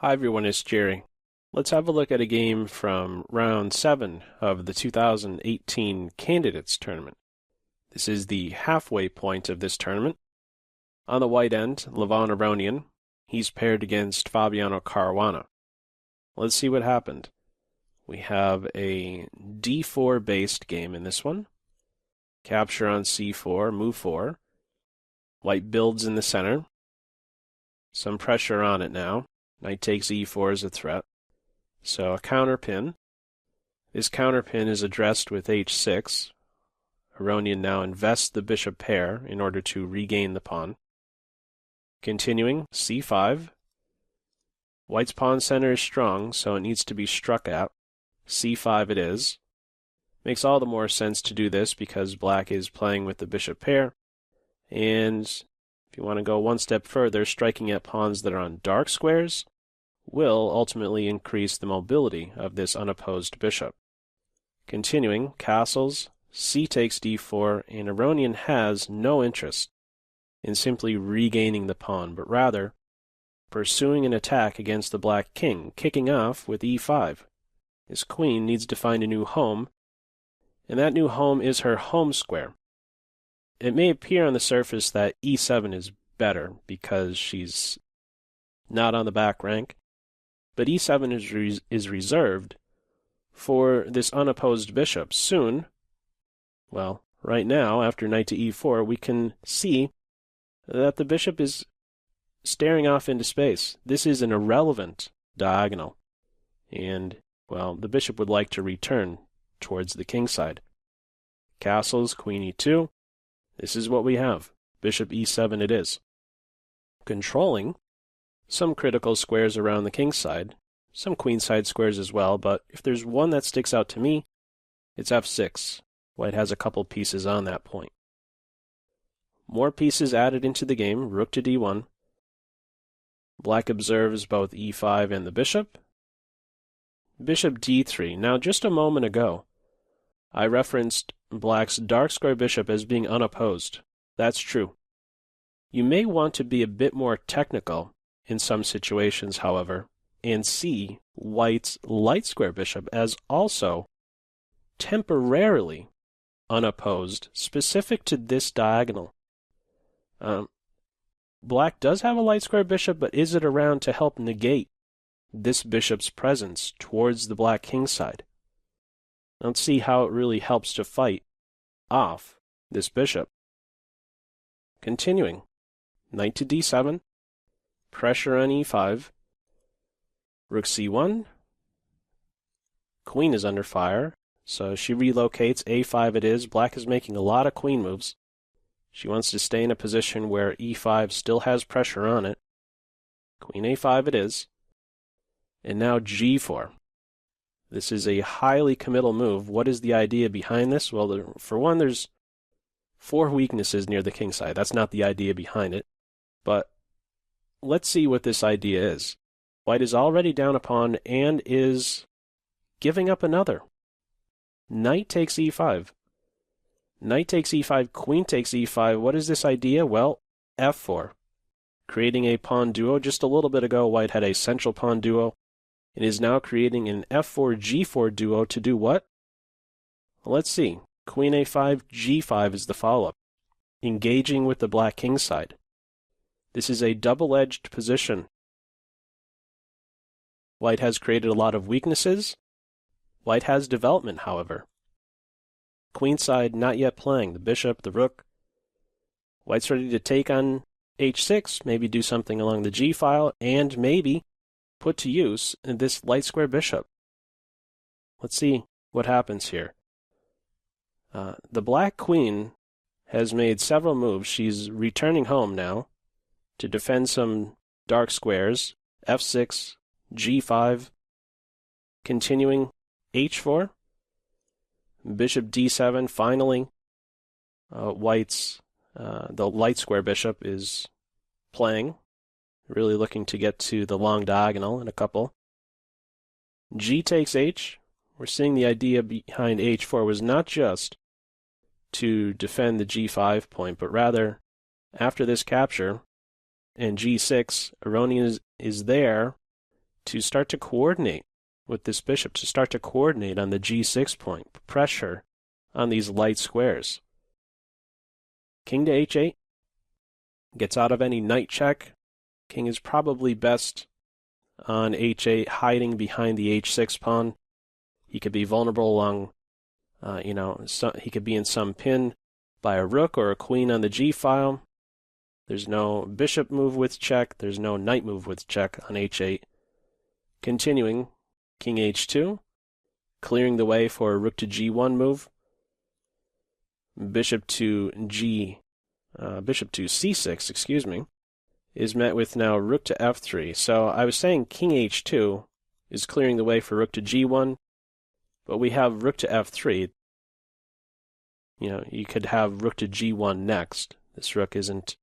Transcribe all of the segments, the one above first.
Hi everyone, it's Jerry. Let's have a look at a game from round 7 of the 2018 Candidates Tournament. This is the halfway point of this tournament. On the white end, Levon Aronian. He's paired against Fabiano Caruana. Let's see what happened. We have a d4 based game in this one. Capture on c4, move 4. White builds in the center. Some pressure on it now. Knight takes e4 as a threat. So a counterpin. This counterpin is addressed with h6. Aronian now invests the bishop pair in order to regain the pawn. Continuing, c5. White's pawn center is strong, so it needs to be struck at. c5 it is. Makes all the more sense to do this because black is playing with the bishop pair. And if you want to go one step further, striking at pawns that are on dark squares will ultimately increase the mobility of this unopposed bishop. Continuing, castles, c takes d4, and Aronian has no interest in simply regaining the pawn, but rather pursuing an attack against the black king, kicking off with e5. His queen needs to find a new home, and that new home is her home square. It may appear on the surface that e7 is better because she's not on the back rank, but e7 is reserved for this unopposed bishop. Soon, well, right now, after knight to e4, we can see that the bishop is staring off into space. This is an irrelevant diagonal, and, well, the bishop would like to return towards the kingside. Castles, queen e2. This is what we have. Bishop e7 it is. Controlling some critical squares around the kingside, some queenside squares as well, but if there's one that sticks out to me, it's f6. White has a couple pieces on that point. More pieces added into the game, rook to d1. Black observes both e5 and the bishop. Bishop d3. Now, just a moment ago, I referenced black's dark square bishop as being unopposed. That's true. You may want to be a bit more technical in some situations, however, and see white's light square bishop as also temporarily unopposed, specific to this diagonal. Black does have a light square bishop, but is it around to help negate this bishop's presence towards the black kingside? Let's see how it really helps to fight off this bishop. Continuing, knight to d7, pressure on e5, rook c1, queen is under fire, so she relocates, a5 it is. Black is making a lot of queen moves. She wants to stay in a position where e5 still has pressure on it. Queen a5 it is. And now g4. This is a highly committal move. What is the idea behind this? Well, for one, there's 4 weaknesses near the kingside. That's not the idea behind it. But let's see what this idea is. White is already down a pawn and is giving up another. Knight takes e5. Knight takes e5, queen takes e5. What is this idea? Well, f4. Creating a pawn duo. Just a little bit ago, white had a central pawn duo. It is now creating an f4, g4 duo to do what? Well, let's see. Queen a5, g5 is the follow-up. Engaging with the black kingside. This is a double-edged position. White has created a lot of weaknesses. White has development, however. Queenside not yet playing. The bishop, the rook. White's ready to take on h6, maybe do something along the g file, and maybe put to use this light square bishop. Let's see what happens here. The black queen has made several moves. She's returning home now to defend some dark squares. f6, g5, continuing h4, bishop d7. Finally, white's the light square bishop is playing. Really looking to get to the long diagonal in a couple. G takes h. We're seeing the idea behind h4 was not just to defend the g5 point, but rather, after this capture, and g6, Aronian is there to start to coordinate with this bishop, to start to coordinate on the g6 point, pressure on these light squares. King to h8 gets out of any knight check. King is probably best on h8, hiding behind the h6 pawn. He could be vulnerable along, he could be in some pin by a rook or a queen on the g-file. There's no bishop move with check. There's no knight move with check on h8. Continuing, king h2, clearing the way for a rook to g1 move. Bishop to c6, is met with now rook to f3. So I was saying king h2 is clearing the way for rook to g1, but we have rook to f3. You could have rook to g1 next. This rook isn't,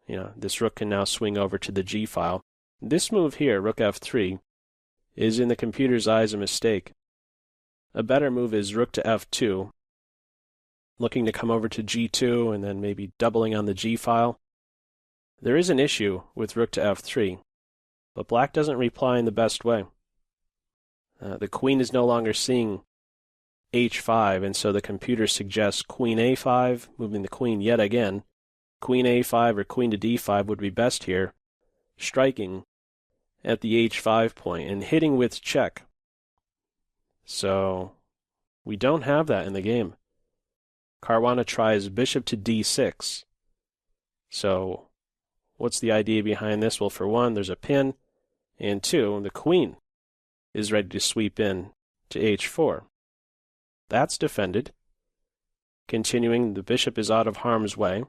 this rook can now swing over to the g-file. This move here, rook f3, is in the computer's eyes a mistake. A better move is rook to f2, looking to come over to g2 and then maybe doubling on the g-file. There is an issue with rook to f3, but black doesn't reply in the best way. The queen is no longer seeing h5, and so the computer suggests queen a5, moving the queen yet again. Queen a5 or queen to d5 would be best here, striking at the h5 point and hitting with check. So we don't have that in the game. Caruana tries bishop to d6. So what's the idea behind this? Well, for one, there's a pin, and two, the queen is ready to sweep in to h4. That's defended. Continuing, the bishop is out of harm's way.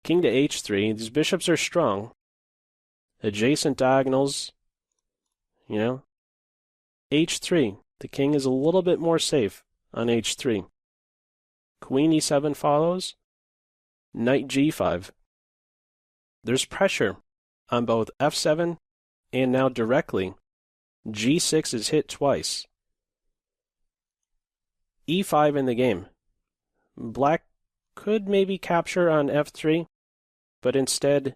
King to h3. These bishops are strong. Adjacent diagonals, h3. The king is a little bit more safe on h3. Queen e7 follows. Knight g5. There's pressure on both f7 and now directly g6 is hit twice. e5 in the game. Black could maybe capture on f3, but instead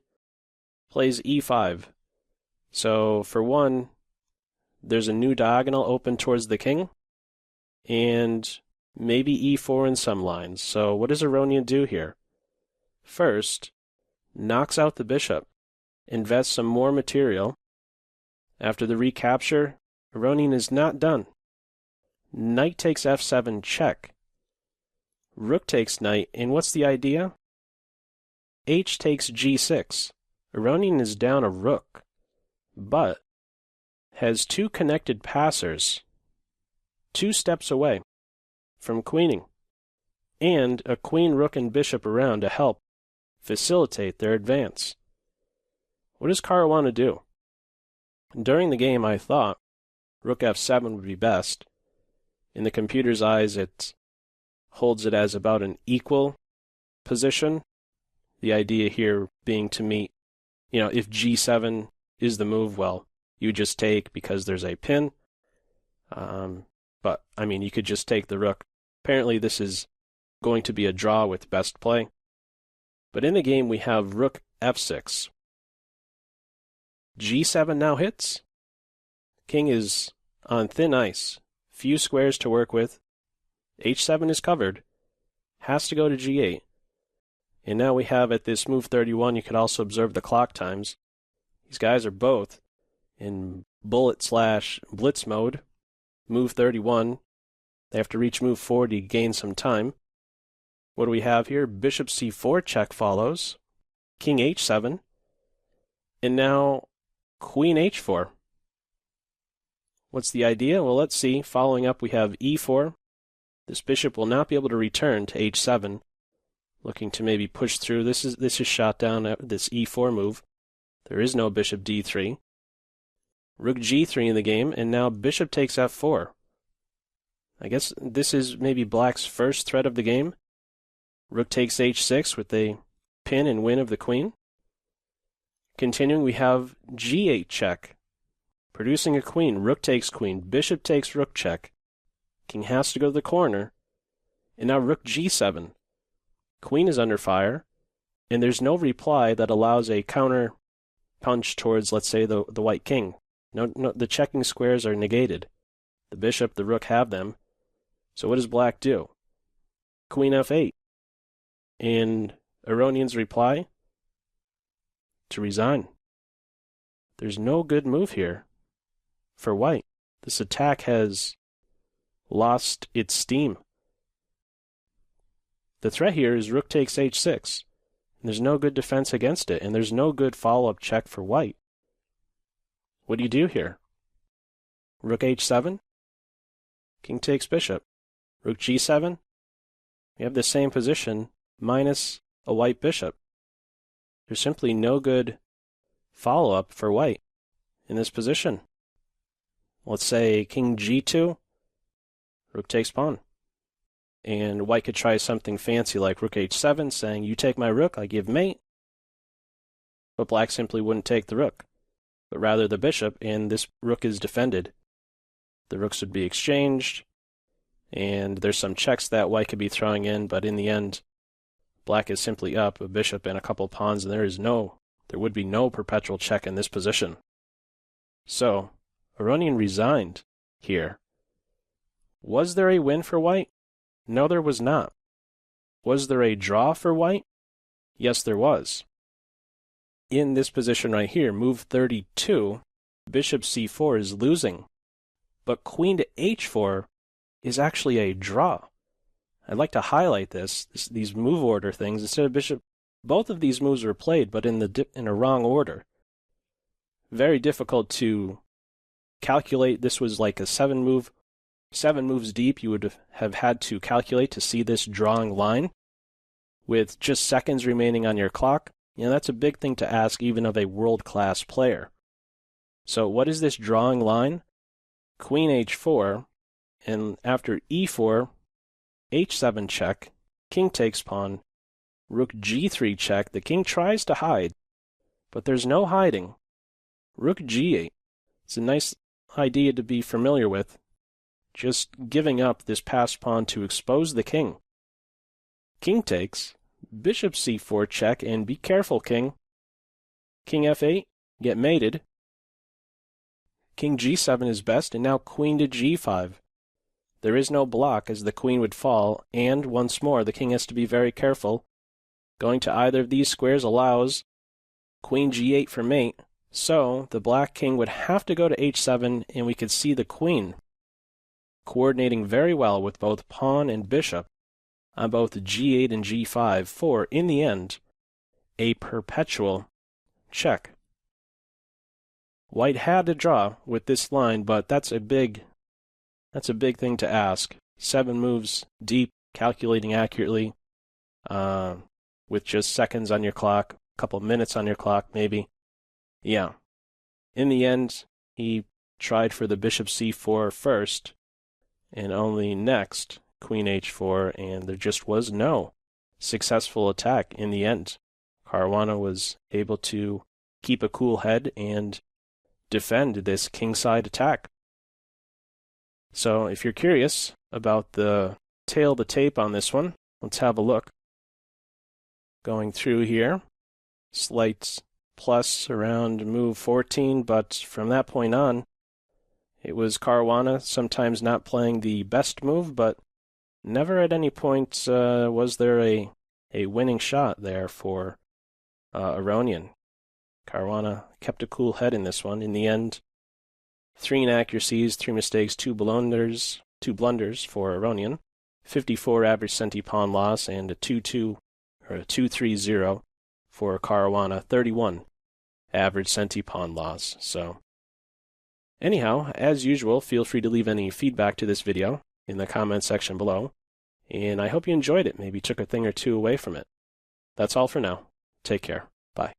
plays e5. So for one, there's a new diagonal open towards the king, and maybe e4 in some lines. So what does Aronian do here? First, knocks out the bishop, invests some more material. After the recapture, Aronian is not done. Knight takes f7 check. Rook takes knight, and what's the idea? H takes g6. Aronian is down a rook, but has two connected passers 2 steps away from queening, and a queen, rook, and bishop around to help facilitate their advance. What does Caruana do? During the game, I thought rook f7 would be best. In the computer's eyes, it holds it as about an equal position. The idea here being to meet, if g7 is the move, well, you just take because there's a pin. But, you could just take the rook. Apparently, this is going to be a draw with best play. But in the game, we have rook f6. g7 now hits. King is on thin ice. Few squares to work with. h7 is covered. Has to go to g8. And now we have at this move 31, you could also observe the clock times. These guys are both in bullet/blitz mode. Move 31. They have to reach move 40 to gain some time. What do we have here? Bishop c4 check follows. King h7. And now queen h4. What's the idea? Well, let's see. Following up, we have e4. This bishop will not be able to return to h7. Looking to maybe push through. This is shot down at this e4 move. There is no bishop d3. Rook g3 in the game, and now bishop takes f4. I guess this is maybe black's first threat of the game. Rook takes h6 with a pin and win of the queen. Continuing, we have g8 check, producing a queen. Rook takes queen. Bishop takes rook check. King has to go to the corner. And now rook g7. Queen is under fire, and there's no reply that allows a counter punch towards, let's say, the white king. No, the checking squares are negated. The bishop, the rook have them. So what does black do? Queen f8. And Aronian's reply? To resign. There's no good move here for white. This attack has lost its steam. The threat here is rook takes h6. And there's no good defense against it, and there's no good follow-up check for white. What do you do here? Rook h7? King takes bishop. Rook g7? We have the same position, minus a white bishop. There's simply no good follow-up for white in this position. Let's say king g2, rook takes pawn. And white could try something fancy like rook h7, saying, you take my rook, I give mate. But black simply wouldn't take the rook, but rather the bishop, and this rook is defended. The rooks would be exchanged, and there's some checks that white could be throwing in, but in the end, black is simply up, a bishop and a couple pawns, and there would be no perpetual check in this position. So, Aronian resigned here. Was there a win for white? No, there was not. Was there a draw for white? Yes, there was. In this position right here, move 32, bishop c4 is losing. But queen to h4 is actually a draw. I'd like to highlight these move order things. Instead of bishop, both of these moves were played, but in a wrong order. Very difficult to calculate. This was like a 7 moves deep. You would have had to calculate to see this drawing line with just seconds remaining on your clock. That's a big thing to ask even of a world-class player. So what is this drawing line? Queen h4, and after e4, h7 check, king takes pawn, rook g3 check. The king tries to hide, but there's no hiding. Rook g8. It's a nice idea to be familiar with. Just giving up this passed pawn to expose the king. King takes, bishop c4 check, and be careful, king. King f8, get mated. King g7 is best, and now queen to g5. There is no block as the queen would fall, and once more the king has to be very careful. Going to either of these squares allows queen g8 for mate, so the black king would have to go to h7, and we could see the queen coordinating very well with both pawn and bishop on both g8 and g5 for, in the end, a perpetual check. White had to draw with this line, but that's a big thing to ask. 7 moves deep, calculating accurately, with just seconds on your clock, a couple minutes on your clock, maybe. Yeah. In the end, he tried for the bishop c4 first, and only next queen h4, and there just was no successful attack in the end. Caruana was able to keep a cool head and defend this kingside attack. So if you're curious about the tail of the tape on this one, let's have a look. Going through here, slight plus around move 14, but from that point on, it was Caruana sometimes not playing the best move, but never at any point was there a winning shot there for Aronian. Caruana kept a cool head in this one. In the end, 3 inaccuracies, 3 mistakes, 2 blunders for Aronian. 54 average centi pawn loss, and a 2-2 or a 2-3-0 for Caruana. 31 average centi pawn loss. So anyhow, as usual, feel free to leave any feedback to this video in the comment section below, and I hope you enjoyed it, maybe took a thing or two away from it. That's all for now. Take care. Bye.